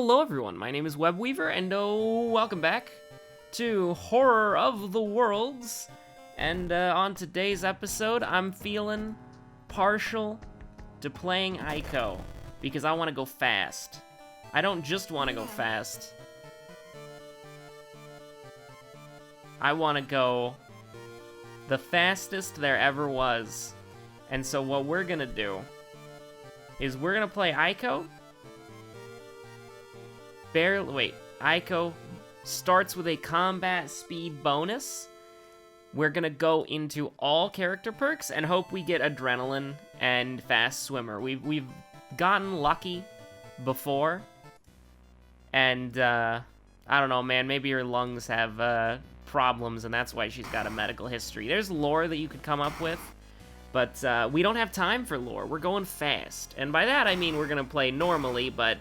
Hello everyone, my name is Webweaver, and welcome back to Horror of the Worlds. And on today's episode, I'm feeling partial to playing Aiko, because I want to go fast. I don't just want to go fast. I want to go the fastest there ever was. And so what we're gonna do is we're gonna play Aiko. Aiko starts with a combat speed bonus. We're gonna go into all character perks and hope we get adrenaline and fast swimmer. We've gotten lucky before, and I don't know, man. Maybe her lungs have problems, and that's why she's got a medical history. There's lore that you could come up with, but we don't have time for lore. We're going fast, and by that I mean we're gonna play normally, but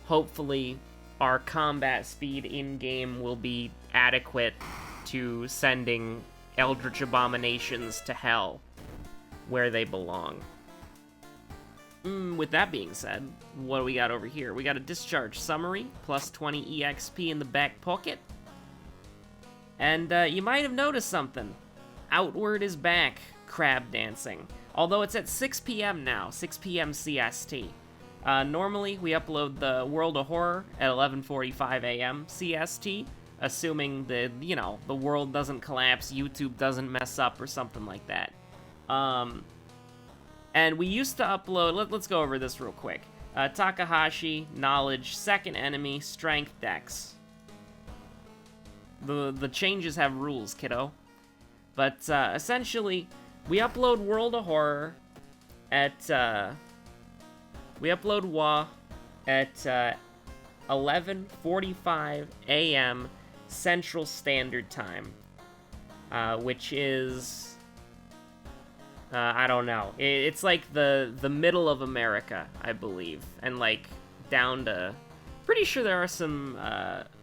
hopefully our combat speed in-game will be adequate to sending eldritch abominations to hell, where they belong. With that being said, what do we got over here? We got a discharge summary, plus 20 EXP in the back pocket. And you might have noticed something. Outward is back, crab dancing. Although it's at 6 p.m. now, 6 p.m. CST. Normally, we upload the World of Horror at 11:45 a.m. CST, assuming that, you know, the world doesn't collapse, YouTube doesn't mess up, or something like that. And we used to upload, let's go over this real quick. Takahashi, Knowledge, Second Enemy, Strength, Dex. The changes have rules, kiddo. But, essentially, we upload World of Horror at, we upload WA at 11:45 a.m. Central Standard Time, which is, I don't know. It's like the middle of America, I believe, and like down to, pretty sure there are some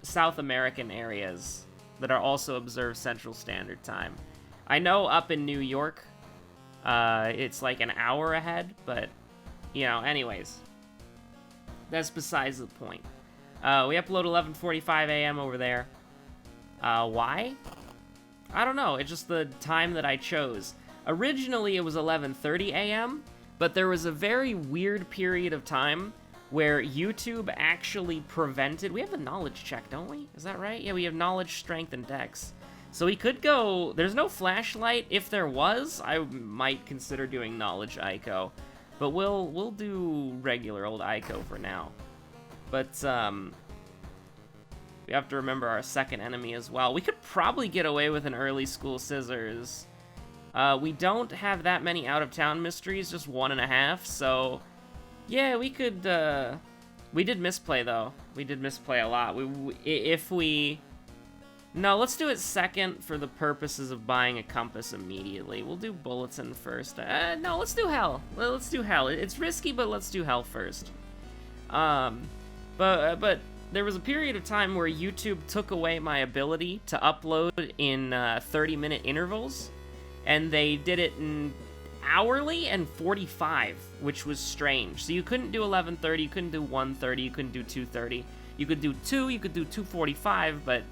South American areas that are also observed Central Standard Time. I know up in New York, it's like an hour ahead, but you know, anyways, that's besides the point. We upload 11:45 a.m. over there. Why? I don't know. It's just the time that I chose. Originally, it was 11:30 a.m., but there was a very weird period of time where YouTube actually prevented... We have a knowledge check, don't we? Is that right? Yeah, we have knowledge, strength, and dex. So we could go... There's no flashlight. If there was, I might consider doing knowledge Aiko. But we'll do regular old Aiko for now. But, we have to remember our second enemy as well. We could probably get away with an early school scissors. We don't have that many out-of-town mysteries, just 1.5, so... Yeah, we could, We did misplay, though. We did misplay a lot. No, let's do it second for the purposes of buying a compass immediately. We'll do bulletin first. No, let's do hell. Let's do hell. It's risky, but let's do hell first. But there was a period of time where YouTube took away my ability to upload in 30-minute intervals, and they did it in hourly and 45, which was strange. So you couldn't do 11:30, you couldn't do 1:30, you couldn't do 2:30. You could do 2, you could do 2:45, but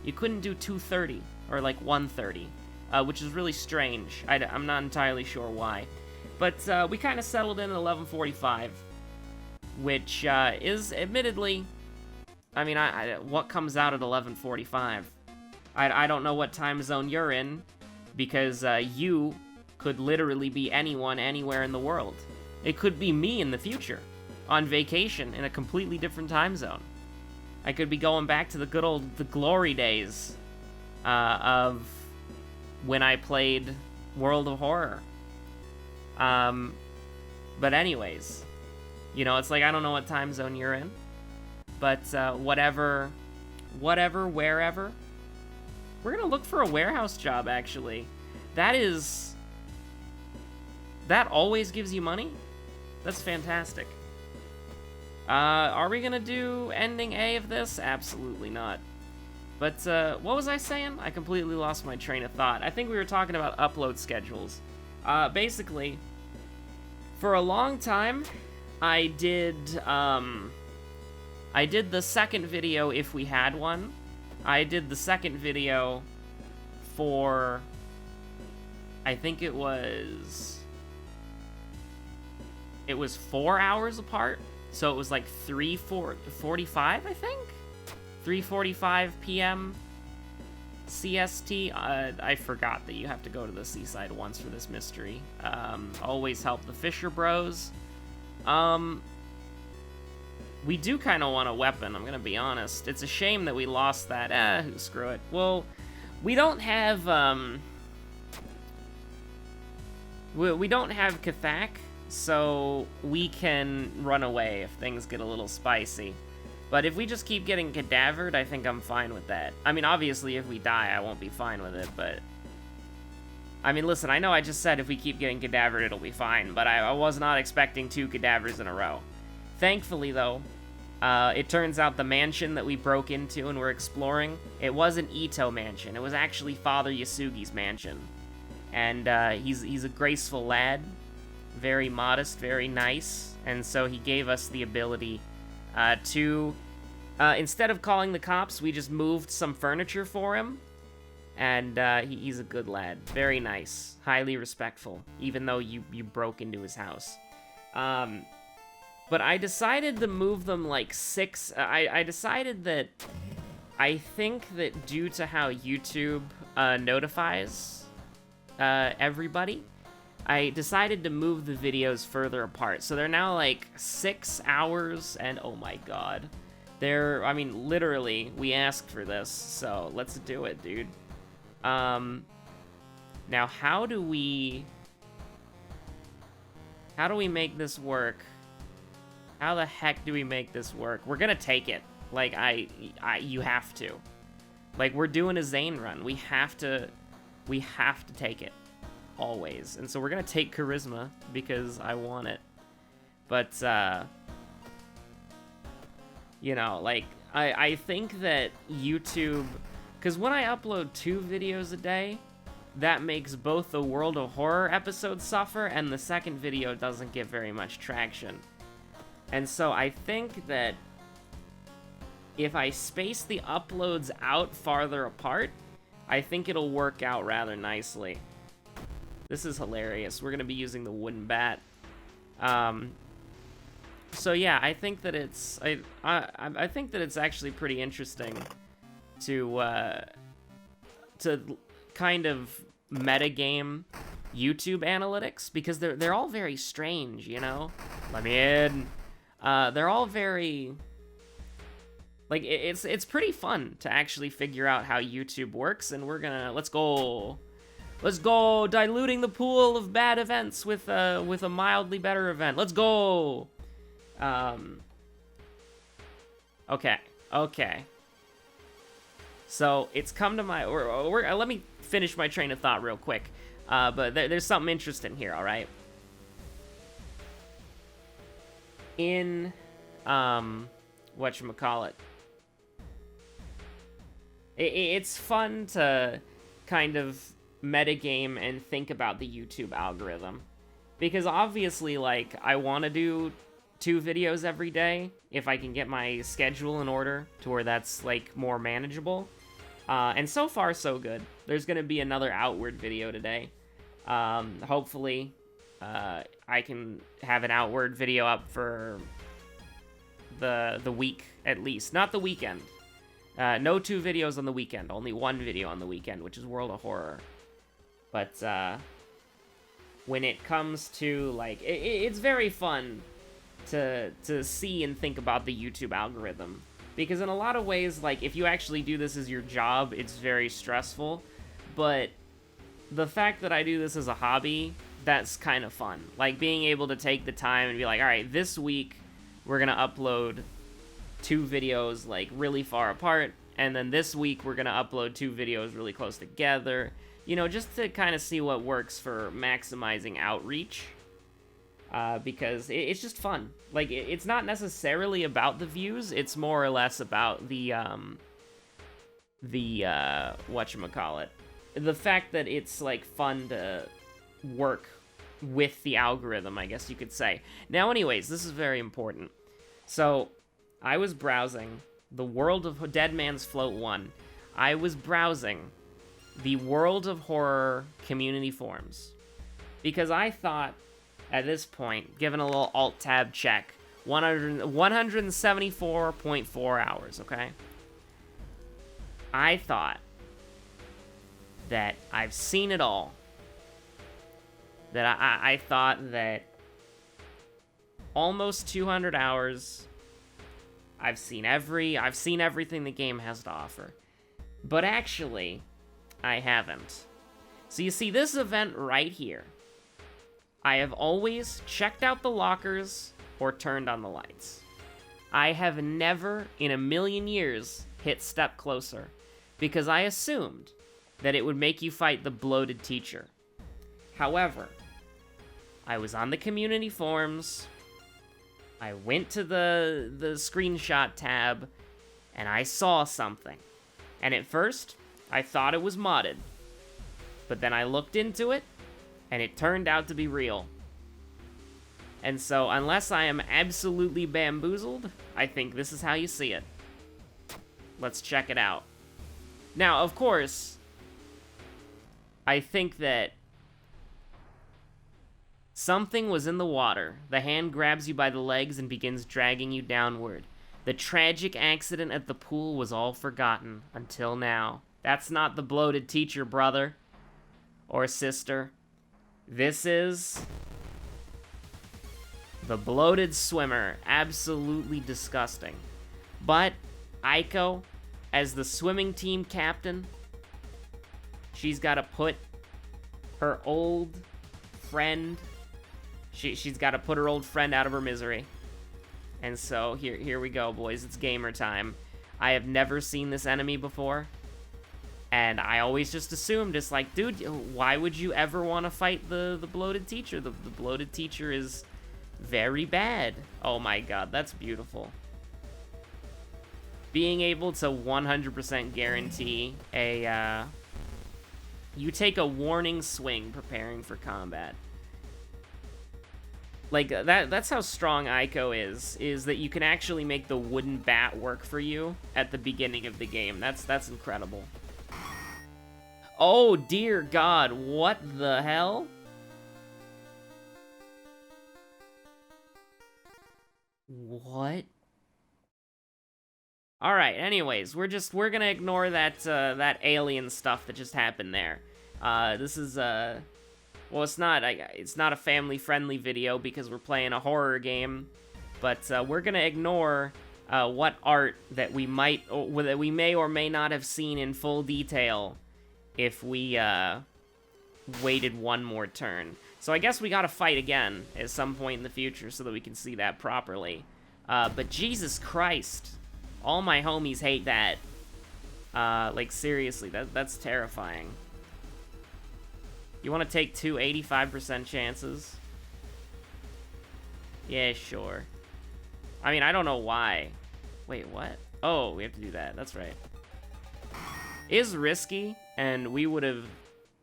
you couldn't do 2:30 or like 1:30, which is really strange. I'm not entirely sure why. But we kind of settled in at 11:45, which is admittedly, I mean, what comes out at 11:45? I don't know what time zone you're in, because you could literally be anyone, anywhere in the world. It could be me in the future, on vacation in a completely different time zone. I could be going back to the glory days of when I played World of Horror. But anyways, you know, it's like, I don't know what time zone you're in, but whatever, wherever. We're gonna look for a warehouse job, actually. That always gives you money? That's fantastic. Are we gonna do ending A of this? Absolutely not. But, what was I saying? I completely lost my train of thought. I think we were talking about upload schedules. Basically, for a long time, I did, I did the second video if we had one. I did the second video for, I think it was 4 hours apart. So it was like 3:45, I think? 3:45 p.m. CST. I forgot that you have to go to the seaside once for this mystery. Always help the Fisher Bros. We do kind of want a weapon, I'm gonna be honest. It's a shame that we lost that. Screw it. Well, we don't have, we don't have Kathak, so we can run away if things get a little spicy. But if we just keep getting cadavered, I think I'm fine with that. I mean, obviously, if we die, I won't be fine with it, but... I mean, listen, I know I just said if we keep getting cadavered, it'll be fine, but I was not expecting 2 cadavers in a row. Thankfully, though, it turns out the mansion that we broke into and we're exploring, it wasn't Ito mansion. It was actually Father Yasugi's mansion. And he's a graceful lad, very modest, very nice, and so he gave us the ability to, instead of calling the cops, we just moved some furniture for him, and he's a good lad, very nice, highly respectful, even though you broke into his house. But I decided to move them like 6, I decided that, I think that due to how YouTube notifies everybody, I decided to move the videos further apart. So they're now like 6 hours, and oh my god. I mean, literally, we asked for this, so let's do it, dude. Now, how do we make this work? How the heck do we make this work? We're gonna take it. Like, you have to. Like, we're doing a Zane run. We have to take it. Always. And so we're gonna take charisma because I want it. But you know, like I think that YouTube, because when I upload 2 videos a day, that makes both the World of Horror episode suffer and the second video doesn't get very much traction. And so I think that if I space the uploads out farther apart, I think it'll work out rather nicely. This is hilarious. We're gonna be using the wooden bat. So yeah, I think that it's I think that it's actually pretty interesting to kind of metagame YouTube analytics, because they're all very strange, you know. Let me in. They're all very, like, it's pretty fun to actually figure out how YouTube works, and we're gonna let's go diluting the pool of bad events with a mildly better event. Let's go. Okay. So it's come to my let me finish my train of thought real quick. But there's something interesting here, all right? In whatchamacallit, it's fun to kind of metagame and think about the YouTube algorithm, because obviously, like, I want to do 2 videos every day if I can get my schedule in order to where that's like more manageable, and so far so good. There's gonna be another Outward video today. Hopefully I can have an Outward video up for the week at least, not the weekend. No 2 videos on the weekend, only 1 video on the weekend, which is World of Horror. But when it comes to, like, it's very fun to see and think about the YouTube algorithm, because in a lot of ways, like, if you actually do this as your job, it's very stressful. But the fact that I do this as a hobby, that's kind of fun. Like, being able to take the time and be like, all right, this week we're gonna upload 2 videos, like, really far apart, and then this week we're gonna upload 2 videos really close together, you know, just to kind of see what works for maximizing outreach, because it's just fun. Like, it's not necessarily about the views, it's more or less about the whatchamacallit, the fact that it's, like, fun to work with the algorithm, I guess you could say. Now, anyways, this is very important. So, I was browsing the World of Dead Man's Float 1. I was browsing the World of Horror community forums. Because I thought, at this point, given a little Alt-Tab check, 174.4 hours, okay? I thought that I've seen it all. That I thought that almost 200 hours, I've seen everything the game has to offer. But actually, I haven't. So you see this event right here. I have always checked out the lockers or turned on the lights. I have never in a million years hit step closer because I assumed that it would make you fight the bloated teacher. However, I was on the community forums, I went to the screenshot tab, and I saw something. And at first, I thought it was modded. But then I looked into it, and it turned out to be real. And so, unless I am absolutely bamboozled, I think this is how you see it. Let's check it out. Now, of course, I think that something was in the water. The hand grabs you by the legs and begins dragging you downward. The tragic accident at the pool was all forgotten until now. That's not the bloated teacher, brother. Or sister. This is the bloated swimmer. Absolutely disgusting. But Aiko, as the swimming team captain, she's got to put her old friend... She's got to put her old friend out of her misery. And so, here we go, boys. It's gamer time. I have never seen this enemy before. And I always just assumed, it's like, dude, why would you ever want to fight the bloated teacher? The bloated teacher is very bad. Oh my god, that's beautiful. Being able to 100% guarantee a, you take a warning swing preparing for combat. Like, that's how strong Aiko is that you can actually make the wooden bat work for you at the beginning of the game. That's incredible. Oh, dear God, what the hell? What? Alright, anyways, we're gonna ignore that, that alien stuff that just happened there. This is, well, it's not a family-friendly video because we're playing a horror game, but we're gonna ignore what art that we may or may not have seen in full detail if we waited one more turn. So I guess we gotta fight again at some point in the future so that we can see that properly. But Jesus Christ, all my homies hate that. Like, seriously, that's terrifying. You want to take two 85% chances? Yeah, sure. I mean, I don't know why. Wait, what? Oh, we have to do that. That's right. Is risky, and we would have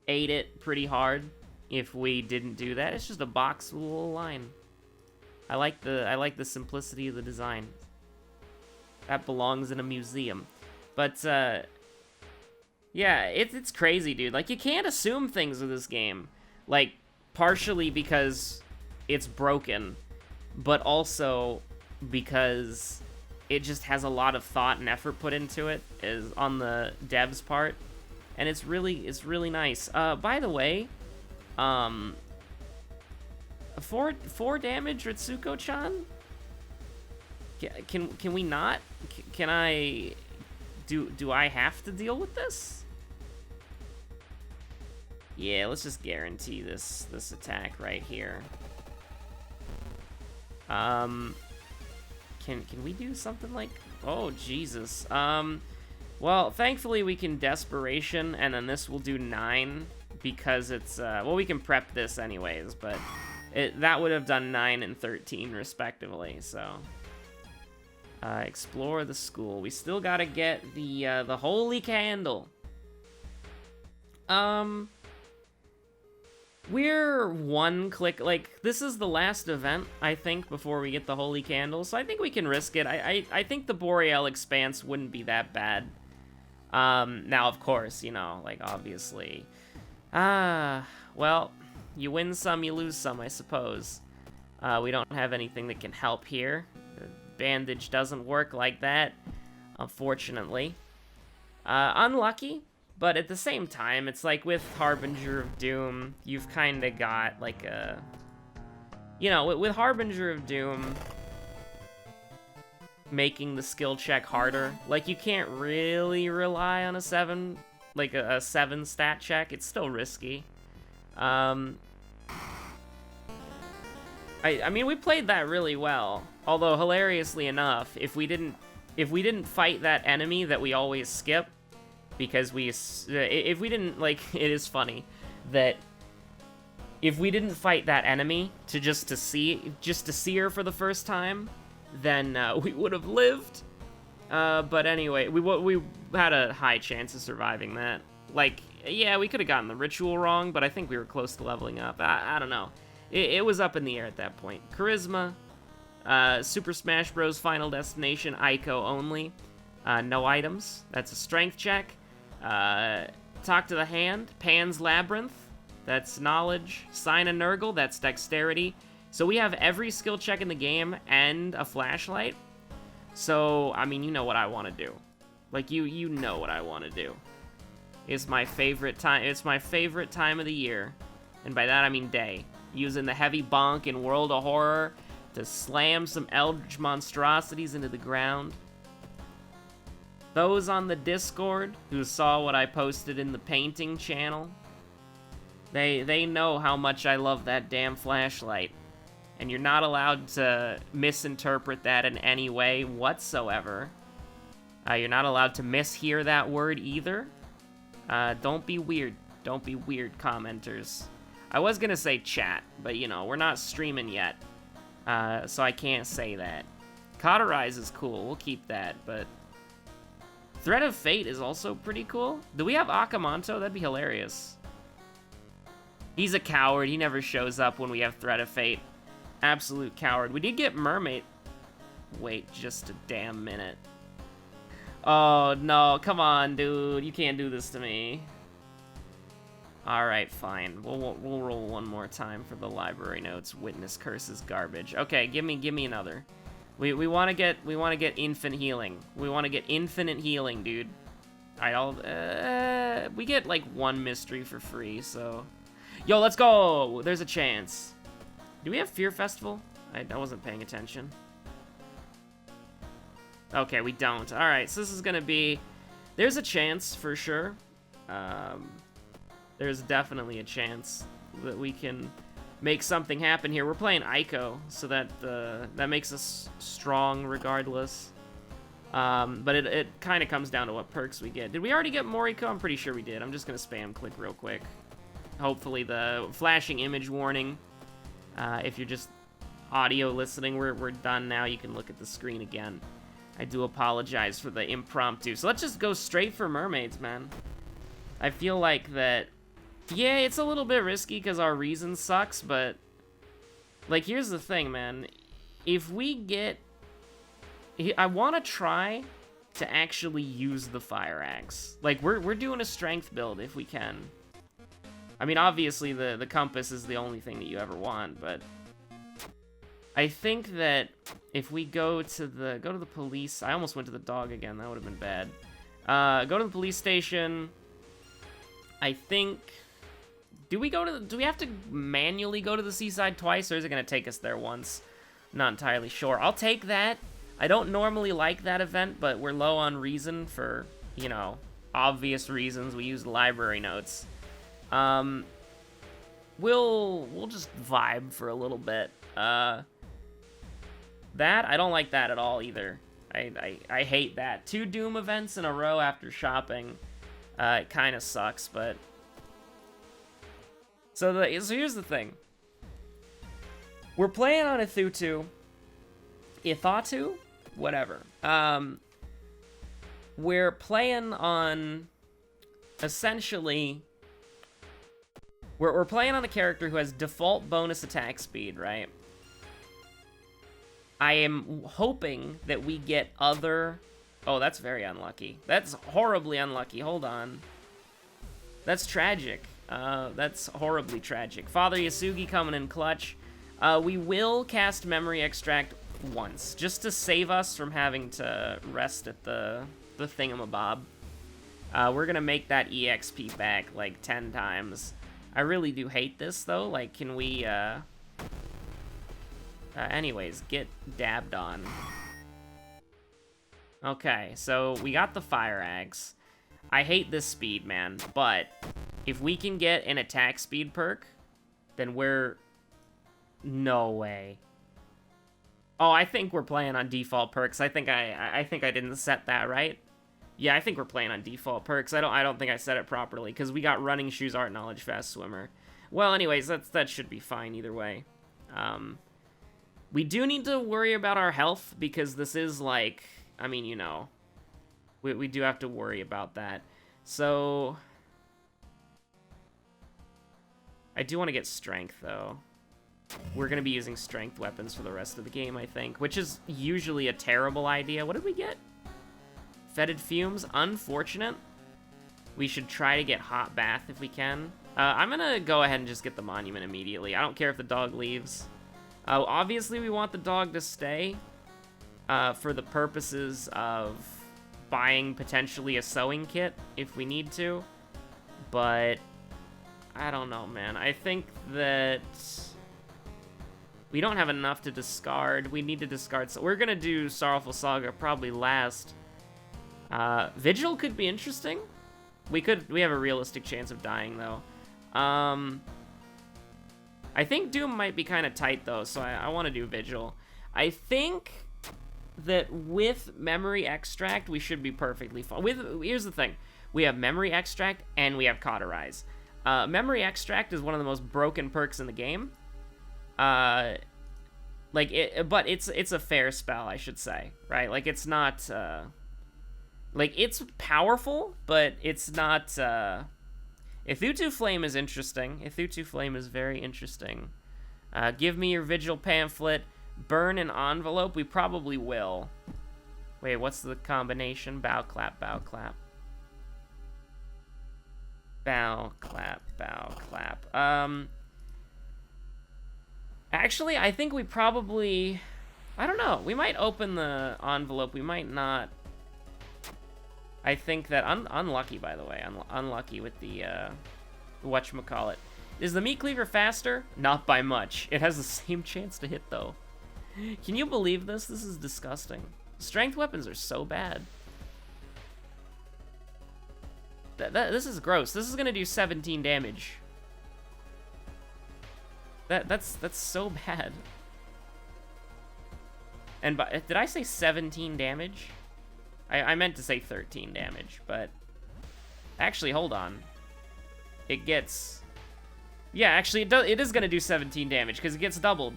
ate it pretty hard if we didn't do that. It's just a box with a little line. I like the simplicity of the design. That belongs in a museum. But yeah, it's crazy, dude. Like, you can't assume things with this game. Like, partially because it's broken, but also because it just has a lot of thought and effort put into it is on the devs' part, and it's really nice. By the way, 4 damage, Ritsuko-chan? Can we not? Can I? Do I have to deal with this? Yeah, let's just guarantee this attack right here. Can we do something like... Oh, Jesus. Well, thankfully we can Desperation, and then this will do 9, because it's, well, we can prep this anyways, but that would have done 9 and 13, respectively, so... explore the school. We still gotta get the holy candle. We're one click, like, this is the last event, I think, before we get the Holy Candle, so I think we can risk it. I think the Boreal Expanse wouldn't be that bad. Now, of course, you know, like, obviously. Well, you win some, you lose some, I suppose. We don't have anything that can help here. The bandage doesn't work like that, unfortunately. Unlucky. But at the same time, it's like with Harbinger of Doom, you've kind of got like a... You know, with Harbinger of Doom making the skill check harder, like you can't really rely on a 7, like a 7 stat check. It's still risky. I mean, we played that really well. Although, hilariously enough, if we didn't fight that enemy that we always skip, because if we didn't, like, it is funny that if we didn't fight that enemy just to see her for the first time, then we would have lived. But anyway, we had a high chance of surviving that. Like, yeah, we could have gotten the ritual wrong, but I think we were close to leveling up. I don't know. It was up in the air at that point. Charisma, Super Smash Bros. Final Destination, Aiko only. No items. That's a strength check. Talk to the Hand, Pan's Labyrinth, that's knowledge. Sign of Nurgle, that's dexterity. So we have every skill check in the game and a flashlight. So, I mean, you know what I want to do. Like, you know what I want to do. It's my favorite time. It's my favorite time of the year. And by that, I mean day. Using the heavy bonk in World of Horror to slam some eldritch monstrosities into the ground. Those on the Discord who saw what I posted in the painting channel, they know how much I love that damn flashlight. And you're not allowed to misinterpret that in any way whatsoever. You're not allowed to mishear that word either. Don't be weird. Don't be weird, commenters. I was gonna say chat, but you know, we're not streaming yet. So I can't say that. Cauterize is cool, we'll keep that, but... Threat of Fate is also pretty cool. Do we have Akamanto? That'd be hilarious. He's a coward, he never shows up when we have Threat of Fate. Absolute coward. We did get Mermaid. Wait just a damn minute. Oh no, come on, dude. You can't do this to me. Alright, fine. We'll roll one more time for the library notes. Witness Curse is garbage. Okay, give me another. We want to get infinite healing. We want to get infinite healing, dude. Alright, we get like one mystery for free, so... Yo, let's go! There's a chance. Do we have Fear Festival? I wasn't paying attention. Okay, we don't. Alright, so this is gonna be... There's a chance, for sure. There's definitely a chance that we can make something happen here. We're playing Aiko, so that makes us strong regardless. But it kind of comes down to what perks we get. Did we already get Moriko? I'm pretty sure we did. I'm just gonna spam click real quick. Hopefully the flashing image warning. If you're just audio listening, we're done now. You can look at the screen again. I do apologize for the impromptu. So let's just go straight for mermaids, man. I feel like that... Yeah, it's a little bit risky because our reason sucks, but... Like, here's the thing, man. If we get... I want to try to actually use the fire axe. Like, we're doing a strength build if we can. I mean, obviously, the compass is the only thing that you ever want, but... I think that if we go to the police... I almost went to the dog again. That would have been bad. Go to the police station. I think... Do we have to manually go to the seaside twice, or is it going to take us there once? I'm not entirely sure. I'll take that. I don't normally like that event, but we're low on reason for, you know, obvious reasons. We use library notes. We'll just vibe for a little bit. That, I don't like that at all either. I hate that. 2 Doom events in a row after shopping. It kind of sucks, but... So here's the thing. We're playing on Ithutu. Ithatu? Whatever. We're playing on... Essentially... We're playing on a character who has default bonus attack speed, right? I am hoping that we get other... Oh, that's very unlucky. That's horribly unlucky. Hold on. That's tragic. That's horribly tragic. Father Yasugi coming in clutch. We will cast Memory Extract once, just to save us from having to rest at the thingamabob. We're gonna make that EXP back like 10 times. I really do hate this, though. Like, can we, anyways, get dabbed on. Okay, so we got the Fire Axe. I hate this speed, man, but if we can get an attack speed perk, then we're... No way. Oh, I think we're playing on default perks. I think I didn't set that right. Yeah, I think we're playing on default perks. I don't think I set it properly, because we got Running Shoes, Art Knowledge, Fast Swimmer. Well, anyways, that should be fine either way. We do need to worry about our health, because this is like, I mean, you know, we do have to worry about that. So, I do want to get Strength, though. We're going to be using Strength weapons for the rest of the game, I think, which is usually a terrible idea. What did we get? Fetid Fumes, unfortunate. We should try to get Hot Bath if we can. I'm gonna go ahead and just get the Monument immediately. I don't care if the dog leaves. Obviously, we want the dog to stay for the purposes of buying potentially a sewing kit if we need to. But I don't know, man. I think that we don't have enough to discard. We need to discard. So we're gonna do Sorrowful Saga probably last. Vigil could be interesting. We have a realistic chance of dying, though. I think Doom might be kind of tight, though, so I want to do Vigil. I think that with Memory Extract, we should be perfectly fine. Here's the thing. We have Memory Extract, and we have Cauterize. Memory Extract is one of the most broken perks in the game. But it's a fair spell, I should say, right? Like, it's not... Like, it's powerful, but it's not, Ithutu Flame is interesting. Ithutu Flame is very interesting. Give me your Vigil Pamphlet. Burn an Envelope. We probably will. Wait, what's the combination? Bow, clap, bow, clap. Bow, clap, bow, clap. Actually, I think we probably... I don't know. We might open the envelope. We might not... I think that... unlucky, by the way. Unlucky with the, whatchamacallit. Is the Meat Cleaver faster? Not by much. It has the same chance to hit, though. Can you believe this? This is disgusting. Strength weapons are so bad. This is gross. This is gonna do 17 damage. That's so bad. And did I say 17 damage? I meant to say 13 damage, but... Actually, hold on. It gets... Yeah, actually, it is going to do 17 damage, because it gets doubled.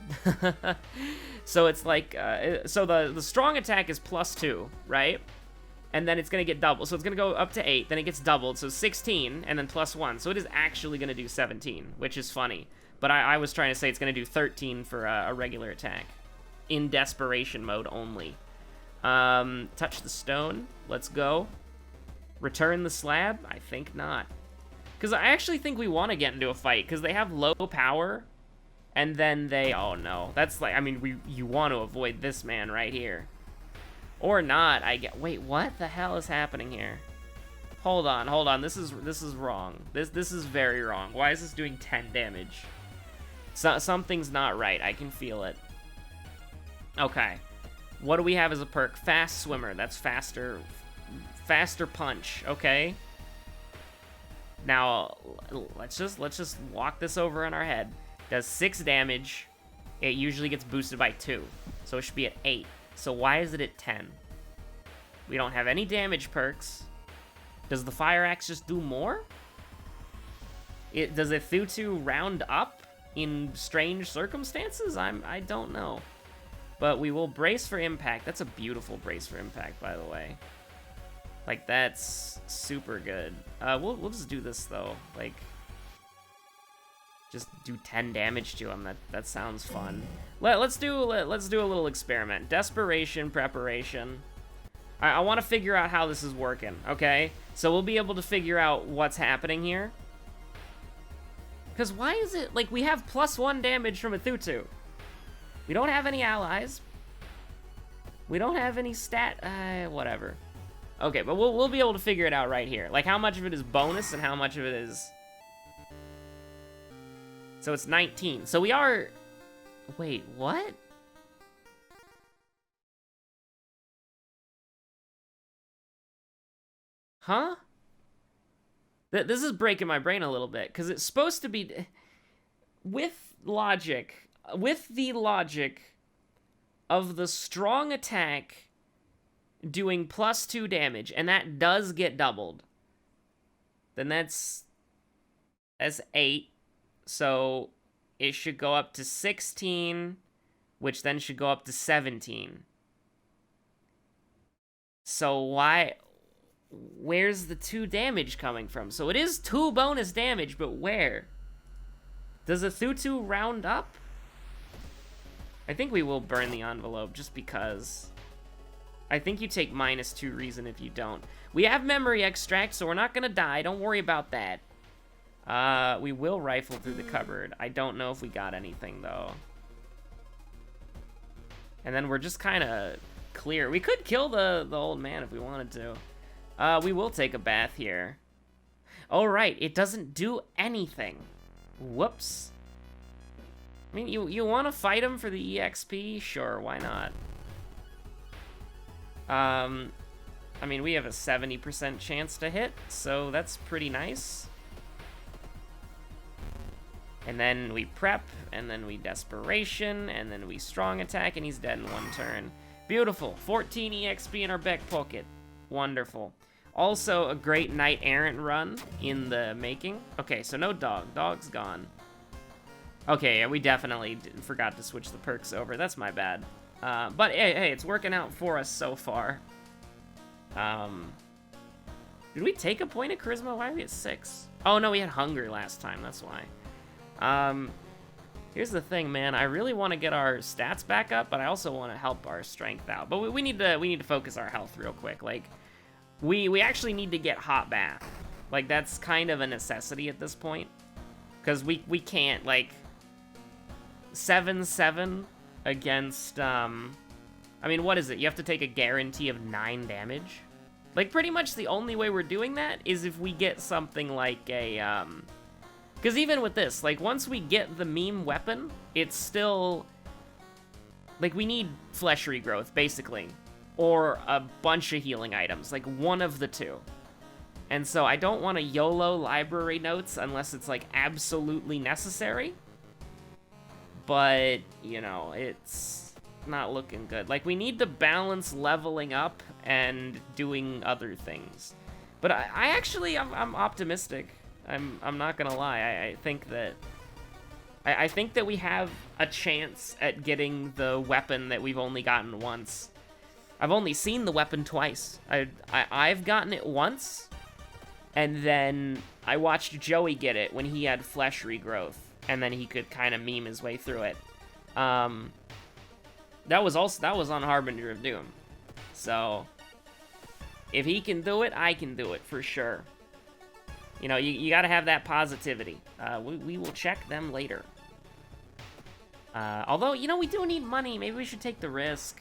So it's like... so the strong attack is +2, right? And then it's going to get doubled. So it's going to go up to 8, then it gets doubled, so 16, and then +1. So it is actually going to do 17, which is funny. But I was trying to say it's going to do 13 for a regular attack. In desperation mode only. Touch the stone. Let's go. Return the slab? I think not. Because I actually think we want to get into a fight, because they have low power, and then they... Oh, no. That's like... I mean, you want to avoid this man right here. Or not, I get... Wait, what the hell is happening here? Hold on, hold on. This is wrong. This is very wrong. Why is this doing 10 damage? Something's not right. I can feel it. Okay. What do we have as a perk? Fast Swimmer. That's faster punch. Okay. Now, let's just walk this over in our head. Does 6 damage. It usually gets boosted by 2. So it should be at 8. So why is it at 10? We don't have any damage perks. Does the Fire Axe just do more? Does Ithutu round up in strange circumstances? I don't know. But we will brace for impact. That's a beautiful brace for impact, by the way. Like, that's super good. We'll just do this, though. Like, Just do 10 damage to him. That sounds fun. Let's do a little experiment. Desperation, preparation. I want to figure out how this is working, okay? So we'll be able to figure out what's happening here. Because why is it, like, we have +1 damage from a Thutu. We don't have any allies. We don't have any whatever. Okay, but we'll be able to figure it out right here. Like, how much of it is bonus and how much of it is... So it's 19. So we are... Wait, what? Huh? This is breaking my brain a little bit, because it's supposed to be... With the logic of the strong attack doing +2 damage, and that does get doubled, then that's 8. So it should go up to 16, which then should go up to 17. So where's the 2 damage coming from? So it is 2 bonus damage, but where? Does a Thutu round up? I think we will burn the envelope just because. I think you take -2 reason if you don't. We have memory extract, so we're not gonna die. Don't worry about that. We will rifle through the cupboard. I don't know if we got anything, though. And then we're just kind of clear. We could kill the old man if we wanted to. We will take a bath here. Oh, right. It doesn't do anything. Whoops. I mean, you want to fight him for the EXP? Sure, why not? I mean, we have a 70% chance to hit, so that's pretty nice. And then we prep, and then we desperation, and then we strong attack, and he's dead in 1 turn. Beautiful. 14 EXP in our back pocket. Wonderful. Also, a great knight errant run in the making. Okay, so no dog. Dog's gone. Okay, yeah, we definitely forgot to switch the perks over. That's my bad. But hey, it's working out for us so far. Did we take a point of charisma? Why are we at 6? Oh, no, we had hunger last time. That's why. Here's the thing, man. I really want to get our stats back up, but I also want to help our strength out. But we need to focus our health real quick. Like, we actually need to get hot bath. Like, that's kind of a necessity at this point, because we can't, like, 7/7 against I mean, what is it? You have to take a guarantee of 9 damage. Like, pretty much the only way we're doing that is if we get something like a because even with this, like, once we get the meme weapon, it's still, like, we need flesh regrowth, basically. Or a bunch of healing items, like, one of the two. And so I don't want to YOLO library notes unless it's, like, absolutely necessary. But, you know, it's not looking good. Like, we need to balance leveling up and doing other things. But I'm optimistic. I'm not gonna lie. I think that we have a chance at getting the weapon that we've only gotten once. I've only seen the weapon twice. I've gotten it once, and then I watched Joey get it when he had flesh regrowth, and then he could kind of meme his way through it. That was on Harbinger of Doom. So if he can do it, I can do it for sure. You know, you gotta have that positivity. We will check them later. Although, you know, we do need money. Maybe we should take the risk.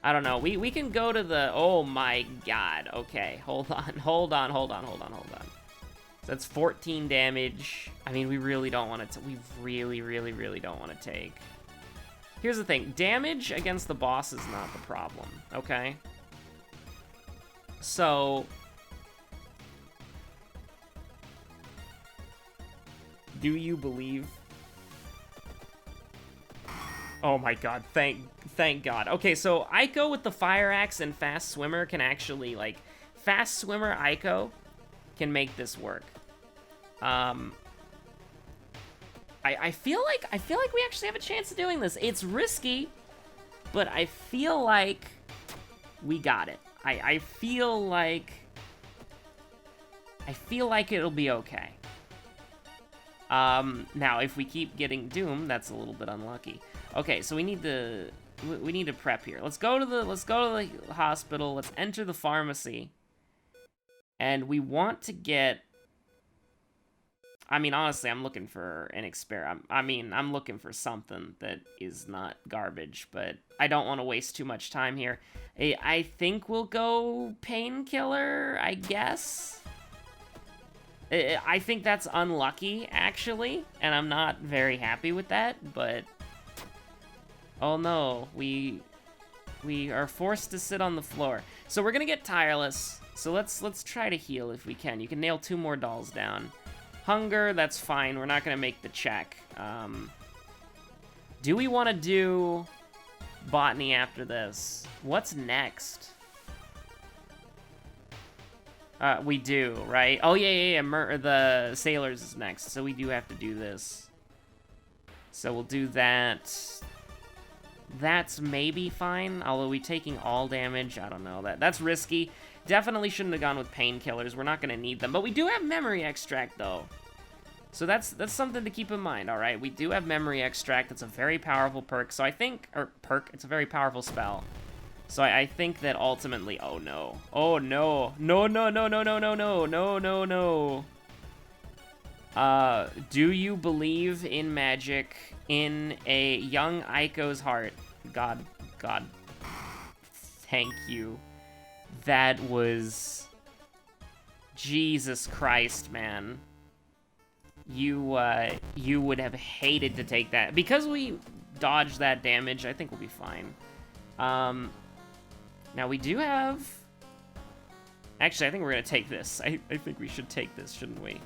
I don't know. We can go to the... Oh, my God. Okay, hold on. So that's 14 damage. I mean, we really don't want to... We really don't want to take. Here's the thing. Damage against the boss is not the problem, okay? So... Do you believe... Oh my god, thank god. Okay, so Aiko with the fire axe and fast swimmer can actually, like, fast swimmer Aiko can make this work. I feel like we actually have a chance of doing this. It's risky, but I feel like we got it. I feel like it'll be okay. Now, if we keep getting doomed, that's a little bit unlucky. Okay, so we need to prep here. Let's go to the hospital. Let's enter the pharmacy. And we want to get... I mean, honestly, I'm looking for an experiment. I'm looking for something that is not garbage, but I don't want to waste too much time here. I think we'll go painkiller, I guess. I think that's unlucky, actually, and I'm not very happy with that, but... Oh no, we are forced to sit on the floor. So we're gonna get tireless, so let's try to heal if we can. You can nail 2 more dolls down. Hunger, that's fine, we're not gonna make the check. Do we want to do botany after this? What's next? We do, right? Oh, yeah. The sailors is next, so we do have to do this. So we'll do that. That's maybe fine, although we taking all damage. I don't know. That's risky. Definitely shouldn't have gone with painkillers. We're not going to need them. But we do have memory extract, though. So that's something to keep in mind, all right? We do have memory extract. It's a very powerful perk. So I think... Or perk. It's a very powerful spell. So I think that ultimately... Oh, no. Oh, no. No. Do you believe in magic in a young Aiko's heart? God. Thank you. That was... Jesus Christ, man. You would have hated to take that. Because we dodged that damage, I think we'll be fine. Now we do have... Actually, I think we're gonna take this. I think we should take this, shouldn't we?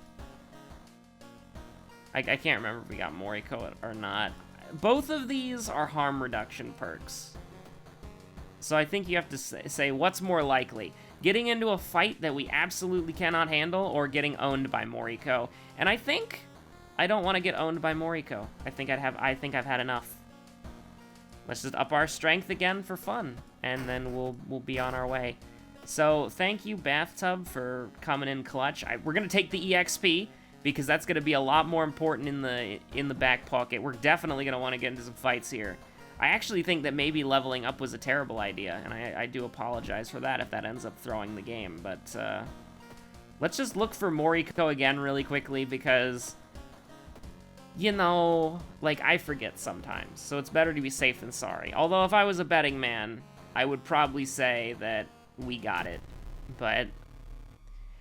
I can't remember if we got Moriko or not. Both of these are harm reduction perks. So I think you have to say what's more likely. Getting into a fight that we absolutely cannot handle, or getting owned by Moriko. And I think I don't want to get owned by Moriko. I think I've had enough. Let's just up our strength again for fun, and then we'll be on our way. So thank you, Bathtub, for coming in clutch. We're gonna take the EXP because that's gonna be a lot more important in the back pocket. We're definitely gonna want to get into some fights here. I actually think that maybe leveling up was a terrible idea, and I do apologize for that if that ends up throwing the game. But let's just look for Moriko again really quickly because... You know, like, I forget sometimes, so it's better to be safe than sorry. Although, if I was a betting man, I would probably say that we got it. But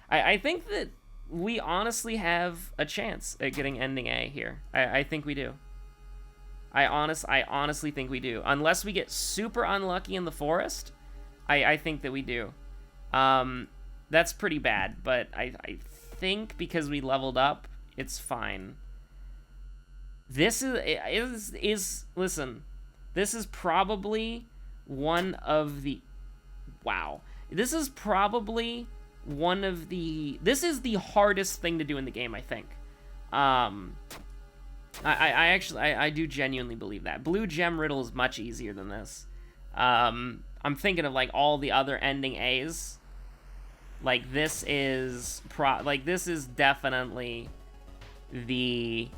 I think that we honestly have a chance at getting ending A here. I think we do. I honestly think we do. Unless we get super unlucky in the forest, I think that we do. That's pretty bad, but I think because we leveled up, it's fine. This listen, this is probably one of the... Wow. This is probably one of the... This is the hardest thing to do in the game, I think. I do genuinely believe that. Blue Gem Riddle is much easier than this. I'm thinking of, like, all the other ending A's. Like, this is... this is definitely the...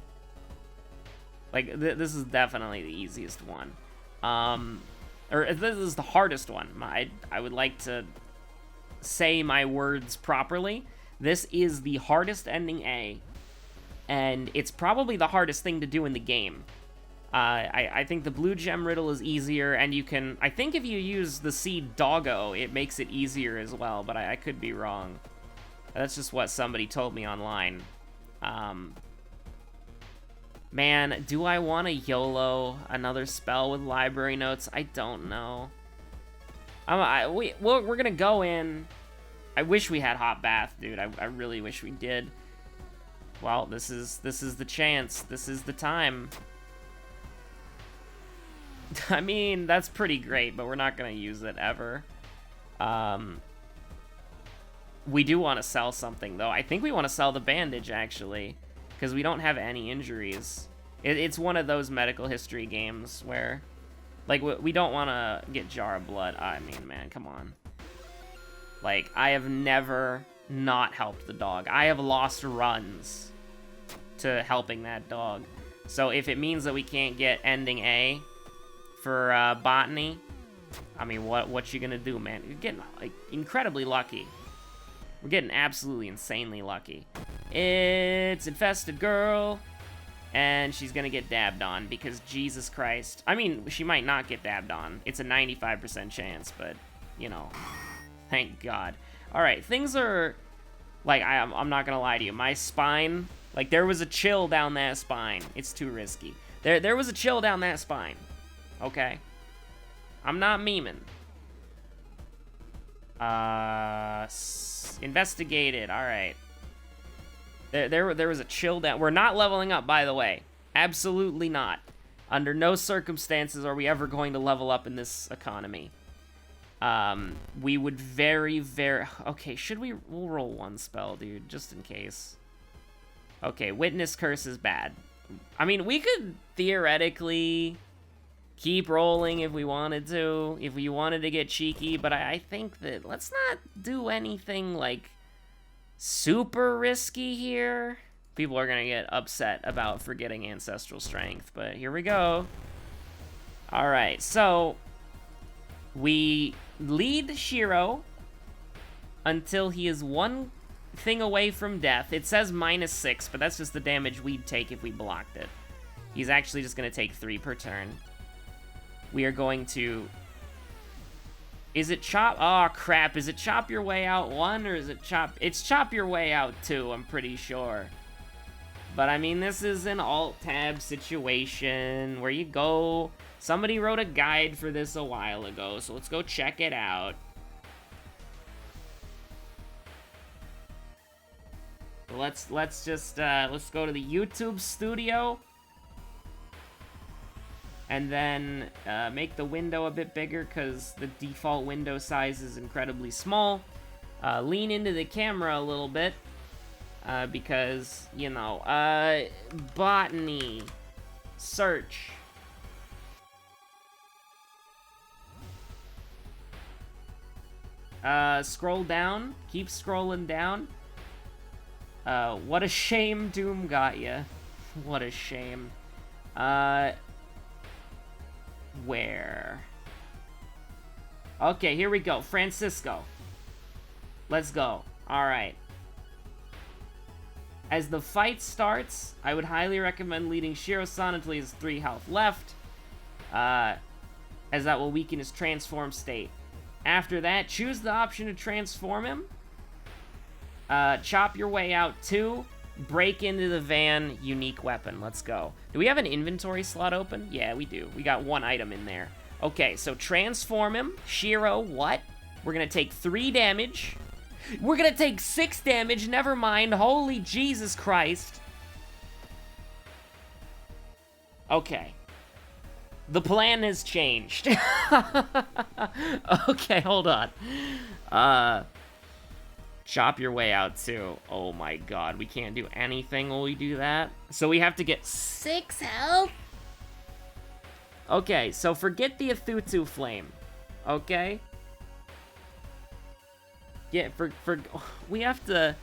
Like, this is definitely the easiest one. Or this is the hardest one. I would like to say my words properly. This is the hardest ending A, and it's probably the hardest thing to do in the game. I think the Blue Gem Riddle is easier, and you can... I think if you use the seed Doggo, it makes it easier as well, but I could be wrong. That's just what somebody told me online. Man, do I want to YOLO another spell with library notes? I don't know. We're gonna go in. I wish we had hot bath, dude. I really wish we did. Well, this is the chance. This is the time. I mean, that's pretty great, but we're not gonna use it ever. We do want to sell something, though. I think we want to sell the bandage, actually. Because we don't have any injuries. It's one of those medical history games where, like, we don't want to get Jar of Blood. I mean, man, come on. Like, I have never not helped the dog. I have lost runs to helping that dog. So if it means that we can't get ending A for botany, I mean, what you gonna do, man? You're getting like incredibly lucky. We're getting absolutely insanely lucky. It's infested girl, and she's gonna get dabbed on because Jesus Christ. I mean, she might not get dabbed on. It's a 95% chance, but you know, thank God. All right, things are like I'm not gonna lie to you. My spine, like there was a chill down that spine. It's too risky. There was a chill down that spine. Okay. I'm not memeing. Investigated. All right. There was a chill down. We're not leveling up, by the way. Absolutely not. Under no circumstances are we ever going to level up in this economy. We would very... Okay, we'll roll one spell, dude, just in case. Okay, Witness Curse is bad. I mean, we could theoretically keep rolling if we wanted to, if we wanted to get cheeky, but I think that let's not do anything, like, super risky here. People are gonna get upset about forgetting Ancestral Strength, but here we go. Alright, so we lead Shiro until he is one thing away from death. It says -6, but that's just the damage we'd take if we blocked it. He's actually just gonna take 3 per turn. We are going to... Is it chop? Oh, crap. Is it chop your way out 1, or is it chop... It's chop your way out 2, I'm pretty sure. But, I mean, this is an alt-tab situation where you go... Somebody wrote a guide for this a while ago, so let's go check it out. Let's go to the YouTube studio. And then make the window a bit bigger because the default window size is incredibly small. Lean into the camera a little bit because, you know, botany, search. Scroll down, keep scrolling down. What a shame Doom got ya. What a shame. Where? Okay, here we go. Francisco. Let's go. Alright. As the fight starts, I would highly recommend leading Shiro-san until he has 3 health left, as that will weaken his transform state. After that, choose the option to transform him. Chop your way out 2. Break into the van, unique weapon. Let's go. Do we have an inventory slot open? Yeah, we do. We got 1 item in there. Okay, so transform him. Shiro, what? We're gonna take 3 damage. We're gonna take 6 damage, never mind. Holy Jesus Christ. Okay. The plan has changed. Okay, hold on. Chop your way out too. Oh my god, we can't do anything while we do that. So we have to get 6 health? Okay, so forget the Athutu Flame. Okay? Yeah, we have to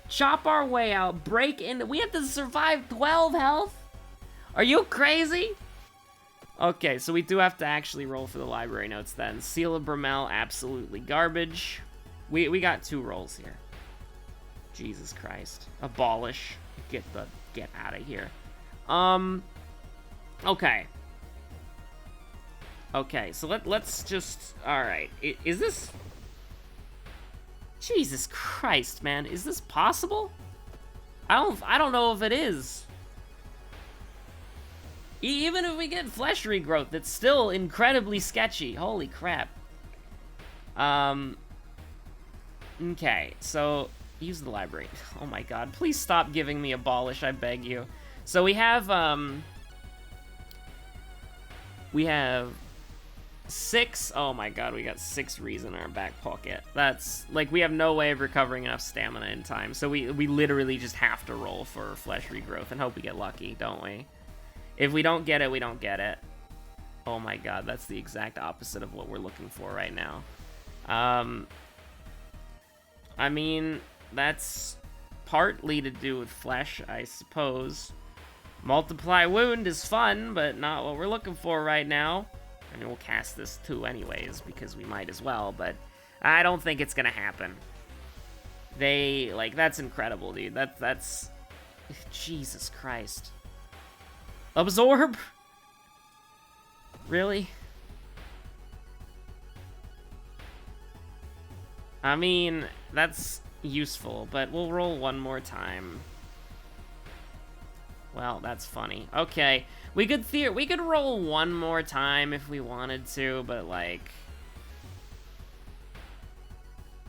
chop our way out, break into... We have to survive 12 health? Are you crazy? Okay, so we do have to actually roll for the library notes then. Seal of Bramel, absolutely garbage. We got 2 rolls here. Jesus Christ. Abolish. Get out of here. Okay. Okay, so let's just... Alright. Is this... Jesus Christ, man. Is this possible? I don't know if it is. Even if we get flesh regrowth, it's still incredibly sketchy. Holy crap. Okay, so use the library. Oh my god, please stop giving me Abolish, I beg you. So we have 6, oh my god, we got 6 Rees in our back pocket. That's, like, we have no way of recovering enough stamina in time, so we literally just have to roll for flesh regrowth and hope we get lucky, don't we? If we don't get it, we don't get it. Oh my god, that's the exact opposite of what we're looking for right now. I mean, that's partly to do with flesh, I suppose. Multiply wound is fun, but not what we're looking for right now. I mean, we'll cast this too anyways, because we might as well, but I don't think it's gonna happen. They, like, that's incredible, dude. That's... Jesus Christ. Absorb? Really? I mean, that's useful, but we'll roll one more time. Well, that's funny. Okay, we could roll one more time if we wanted to, but like,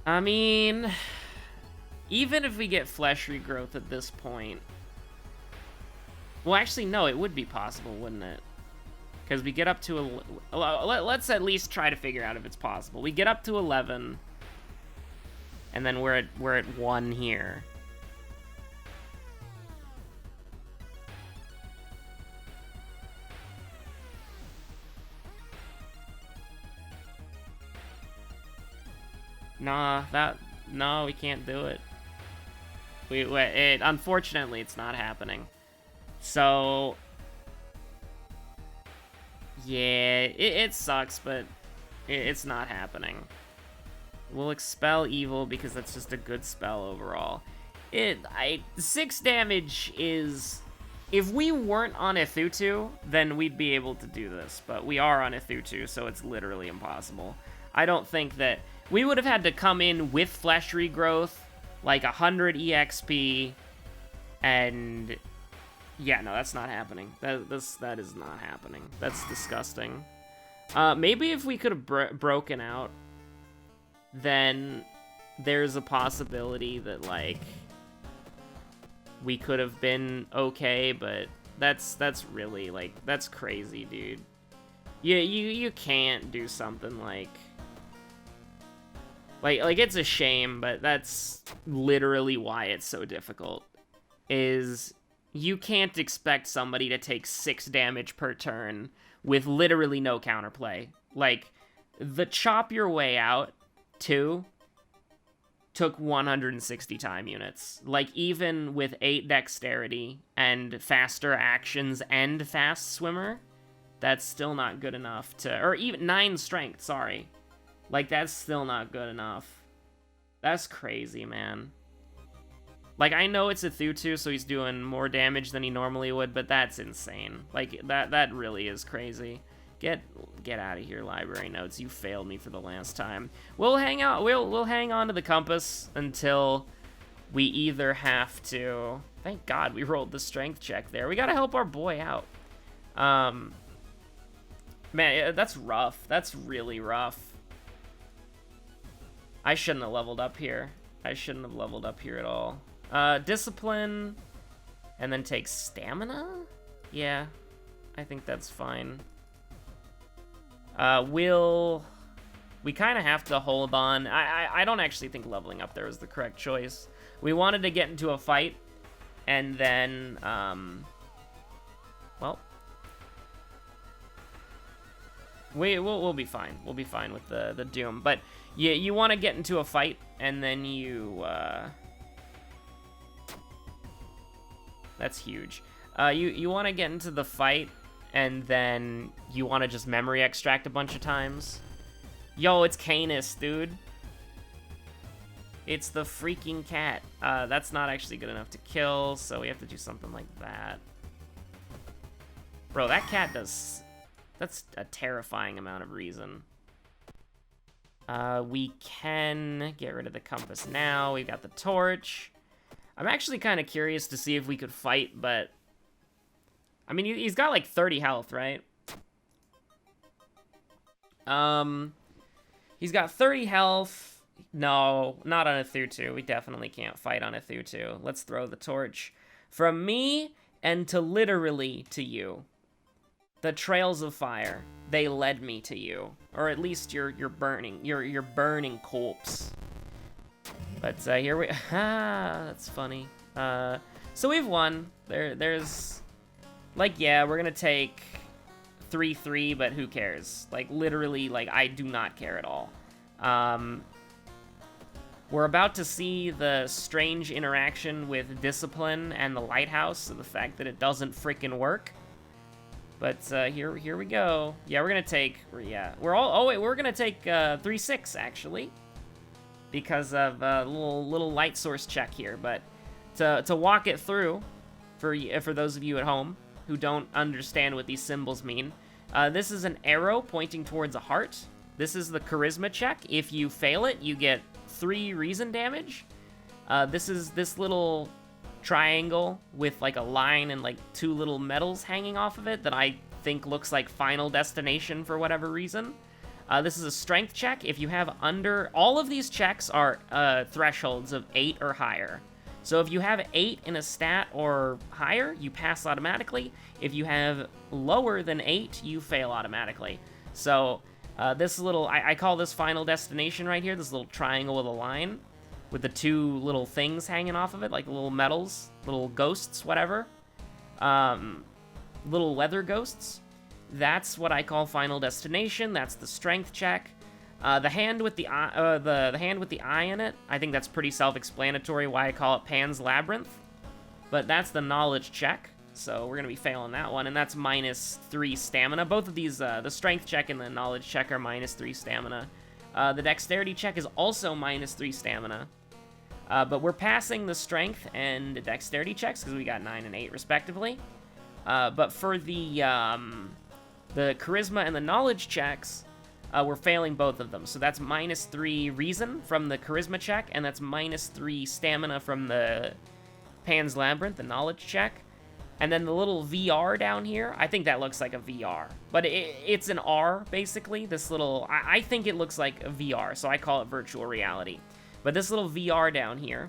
I mean, even if we get flesh regrowth at this point, well, actually, no, it would be possible, wouldn't it? Because we get up to let's at least try to figure out if it's possible. We get up to 11, and then we're at 1 here. Nah, no, we can't do it. Unfortunately, it's not happening. So, yeah, it sucks, but it's not happening. We'll expel evil because that's just a good spell overall. 6 damage is... If we weren't on Ithutu, then we'd be able to do this, but we are on Ithutu, so it's literally impossible. I don't think that... We would have had to come in with flesh regrowth, like 100 EXP, and... Yeah, no, that's not happening. That is not happening. That's disgusting. Maybe if we could have broken out, then there's a possibility that, like, we could have been okay, but that's really, like, that's crazy, dude. You can't do something like, it's a shame, but that's literally why it's so difficult, is you can't expect somebody to take 6 damage per turn with literally no counterplay. Like, the chop your way out 2 took 160 time units. Like, even with 8 dexterity and faster actions and fast swimmer, that's still not good enough to... Or even 9 strength, sorry. Like, that's still not good enough. That's crazy, man. Like, I know it's a Thutu, so he's doing more damage than he normally would, but that's insane. Like, that really is crazy. Get out of here, library notes. You failed me for the last time. We'll hang out. We'll hang on to the compass until we either have to... Thank God we rolled the strength check there. We gotta help our boy out. Man, that's rough. That's really rough. I shouldn't have leveled up here. I shouldn't have leveled up here at all. Discipline, and then take stamina? Yeah, I think that's fine. We kind of have to hold on. I don't actually think leveling up there was the correct choice. We wanted to get into a fight, and then, well, we'll be fine. We'll be fine with the Doom. But you want to get into a fight, and then you, that's huge. You want to get into the fight, and then you want to just memory extract a bunch of times. Yo, it's Canis, dude. It's the freaking cat. That's not actually good enough to kill, so we have to do something like that. Bro, that cat does... That's a terrifying amount of reason. We can get rid of the compass now. We've got the torch. I'm actually kind of curious to see if we could fight, but... I mean, he's got like 30 health, right? He's got 30 health. No, not on a Thutu. We definitely can't fight on a Thutu. Let's throw the torch. From me and to literally to you. The trails of fire, they led me to you. Or at least your burning corpse. But here we... that's funny. So we've won. There's... Like, yeah, we're gonna take 3-3, but who cares? Like, literally, like, I do not care at all. We're about to see the strange interaction with discipline and the lighthouse, so the fact that it doesn't freaking work. But here we go. Yeah, we're gonna take we're gonna take 3-6 actually, because of a little light source check here. But to walk it through, for those of you at home who don't understand what these symbols mean, this is an arrow pointing towards a heart. This is the charisma check. If you fail it, you get 3 reason damage. This is this little triangle with like a line and like 2 little medals hanging off of it that I think looks like Final Destination for whatever reason. This is a strength check. If you have under... All of these checks are thresholds of 8 or higher. So if you have 8 in a stat or higher, you pass automatically. If you have lower than 8, you fail automatically. So this little... I call this Final Destination right here, this little triangle with a line, with the 2 little things hanging off of it, like little medals, little ghosts, whatever. Little weather ghosts. That's what I call Final Destination. That's the strength check. The hand with the eye in it, I think that's pretty self-explanatory why I call it Pan's Labyrinth. But that's the knowledge check, so we're gonna be failing that one, and that's -3 stamina. Both of these, the strength check and the knowledge check, are -3 stamina. The dexterity check is also -3 stamina. But we're passing the strength and the dexterity checks because we got 9 and 8 respectively. But for the charisma and the knowledge checks, we're failing both of them. So that's -3 reason from the charisma check, and that's -3 stamina from the Pan's Labyrinth, the knowledge check. And then the little VR down here, I think that looks like a VR. But it's an R, basically. This little... I think it looks like a VR, so I call it virtual reality. But this little VR down here,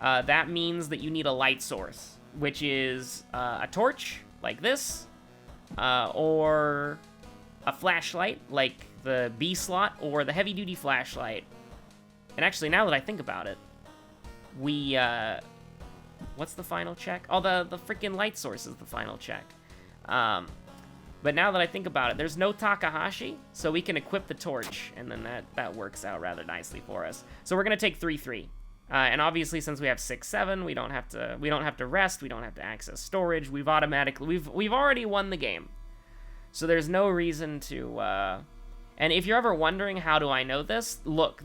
that means that you need a light source, which is a torch, like this, or a flashlight, like the B slot, or the heavy-duty flashlight. And actually, now that I think about it, we, what's the final check? Oh, the freaking light source is the final check. But now that I think about it, there's no Takahashi, so we can equip the torch, and then that works out rather nicely for us. So we're gonna take 3-3. And obviously, since we have 6-7, we don't have to rest, we don't have to access storage. We've already won the game. So there's no reason to, and if you're ever wondering how do I know this, look,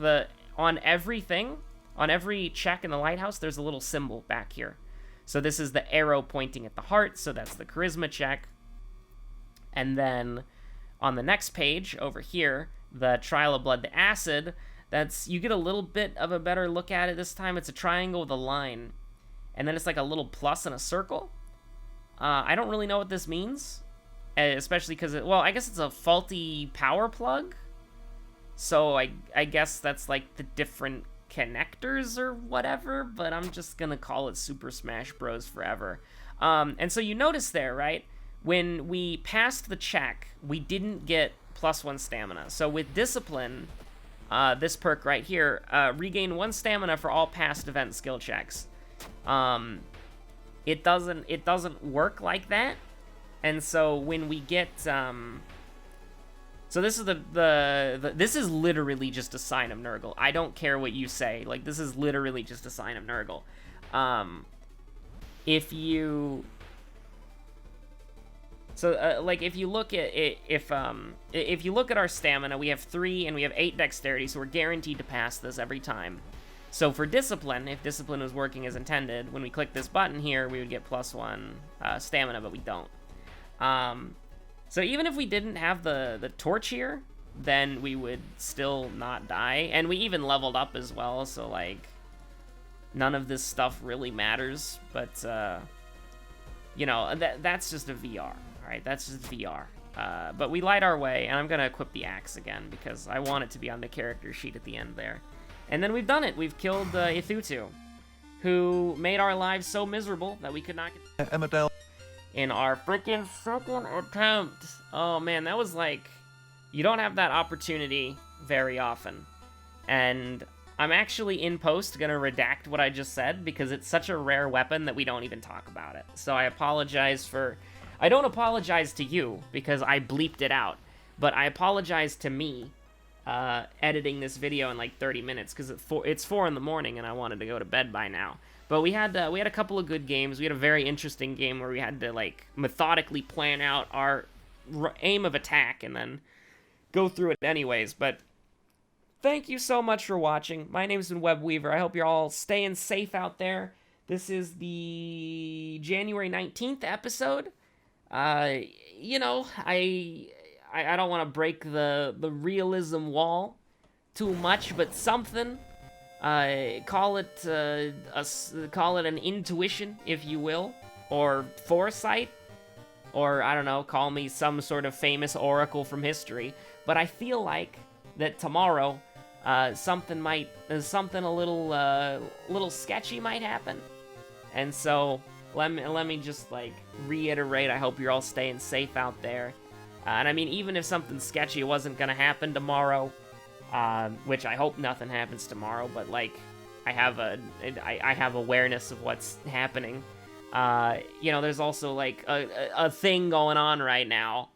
on every check in the lighthouse, there's a little symbol back here. So this is the arrow pointing at the heart, so that's the charisma check. And then on the next page over here, the Trial of Blood to Acid, you get a little bit of a better look at it this time. It's a triangle with a line, and then it's like a little plus and a circle. I don't really know what this means, especially because I guess it's a faulty power plug. So I guess that's like the different connectors or whatever, but I'm just gonna call it Super Smash Bros. Forever. And so you notice there, right? When we passed the check, we didn't get +1 stamina. So with Discipline, this perk right here, regain 1 stamina for all past event skill checks. It doesn't work like that. And so when we get, so this is this is literally just a sign of Nurgle. I don't care what you say. Like, this is literally just a sign of Nurgle. If you... So, like, if you look at it, if you look at our stamina, we have 3 and we have 8 dexterity, so we're guaranteed to pass this every time. So for Discipline, if Discipline was working as intended, when we click this button here, we would get +1 stamina, but we don't. So even if we didn't have the torch here, then we would still not die. And we even leveled up as well, so, like, none of this stuff really matters. But, you know, that's just a VR. Alright, that's just VR. But we light our way, and I'm going to equip the axe again, because I want it to be on the character sheet at the end there. And then we've done it. We've killed Ithutu, who made our lives so miserable that we could not get Emmerdale in our freaking second attempt. Oh man, that was like... You don't have that opportunity very often. And I'm actually in post gonna redact what I just said, because it's such a rare weapon that we don't even talk about it. So I apologize for... I don't apologize to you, because I bleeped it out. But I apologize to me, editing this video in like 30 minutes because it's 4 in the morning and I wanted to go to bed by now. But we had a couple of good games. We had a very interesting game where we had to like methodically plan out our aim of attack and then go through it anyways. But thank you so much for watching. My name's been Webweaver. I hope you're all staying safe out there. This is the January 19th episode. You know, I don't want to break the realism wall too much, but something. Call it an intuition, if you will, or foresight, or I don't know, call me some sort of famous oracle from history. But I feel like that tomorrow, something a little sketchy might happen, and so let me just like reiterate. I hope you're all staying safe out there. And I mean, even if something sketchy wasn't gonna happen tomorrow, which I hope nothing happens tomorrow, but like I have awareness of what's happening. You know, there's also like a thing going on right now,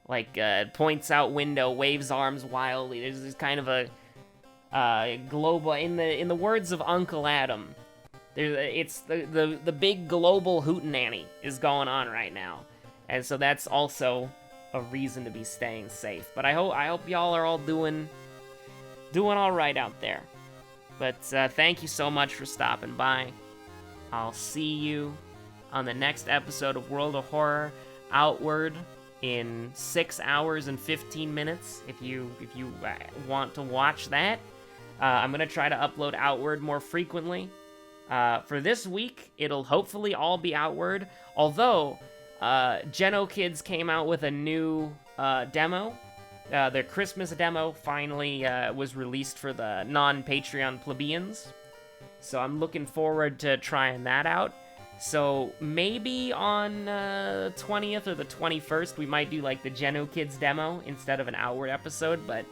like points out window, waves arms wildly. There's kind of a global, in the words of Uncle Adam, it's the big global hootenanny is going on right now, and so that's also a reason to be staying safe. But I hope y'all are all doing all right out there. But thank you so much for stopping by. I'll see you on the next episode of World of Horror Outward in 6 hours and 15 minutes. If you want to watch that, I'm gonna try to upload Outward more frequently. For this week, it'll hopefully all be Outward. Although Geno Kids came out with a new demo. Their Christmas demo finally was released for the non-Patreon plebeians. So I'm looking forward to trying that out. So maybe on 20th or the 21st, we might do like the Geno Kids demo instead of an Outward episode. But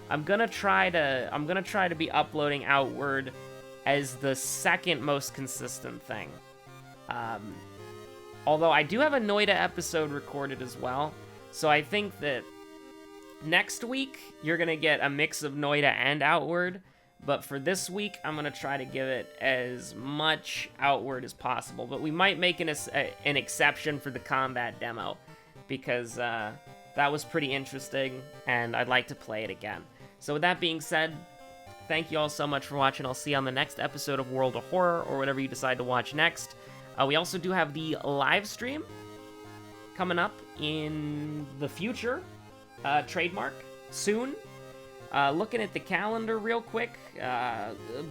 I'm gonna try to be uploading Outward as the second most consistent thing. Although I do have a Noida episode recorded as well, so I think that next week you're gonna get a mix of Noida and Outward, but for this week I'm gonna try to give it as much Outward as possible. But we might make an exception for the combat demo, because that was pretty interesting and I'd like to play it again. So with that being said, thank you all so much for watching. I'll see you on the next episode of World of Horror, or whatever you decide to watch next. We also do have the live stream coming up in the future, trademark, soon. Looking at the calendar real quick,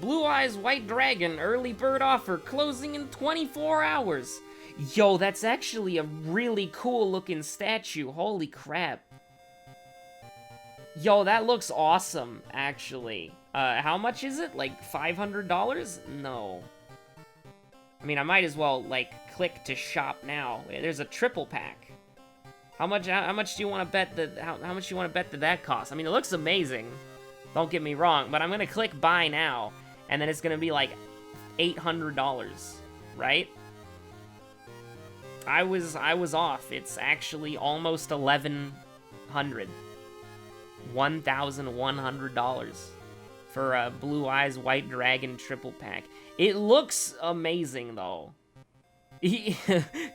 Blue Eyes White Dragon early bird offer closing in 24 hours. Yo, that's actually a really cool looking statue, holy crap. Yo, that looks awesome, actually. How much is it? Like $500? No. I mean, I might as well, like, click to shop now. There's a triple pack. How much do you want to bet that, how much do you want to bet that costs? I mean, it looks amazing. Don't get me wrong, but I'm gonna click buy now, and then it's gonna be like $800, right? I was off. It's actually almost $1,100. $1,100 for a Blue Eyes White Dragon triple pack. It looks amazing, though.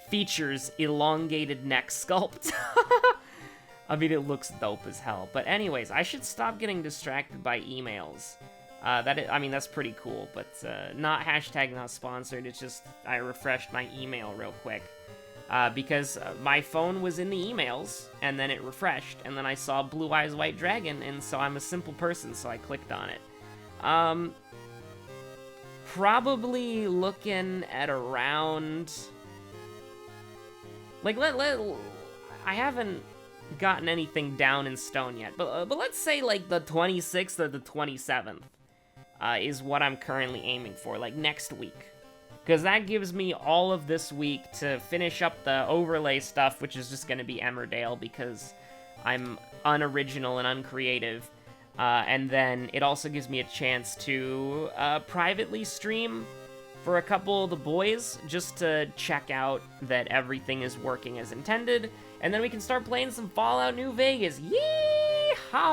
Features elongated neck sculpt. I mean, it looks dope as hell. But anyways, I should stop getting distracted by emails. I mean, that's pretty cool, but not hashtag not sponsored. It's just I refreshed my email real quick. Because my phone was in the emails, and then it refreshed, and then I saw Blue Eyes White Dragon, and so I'm a simple person, so I clicked on it. Probably looking at around... Like, I haven't gotten anything down in stone yet, but let's say, like, the 26th or the 27th is what I'm currently aiming for, like, next week. Because that gives me all of this week to finish up the overlay stuff, which is just going to be Emmerdale, because I'm unoriginal and uncreative. And then it also gives me a chance to privately stream for a couple of the boys, just to check out that everything is working as intended. And then we can start playing some Fallout New Vegas. Yeehaw!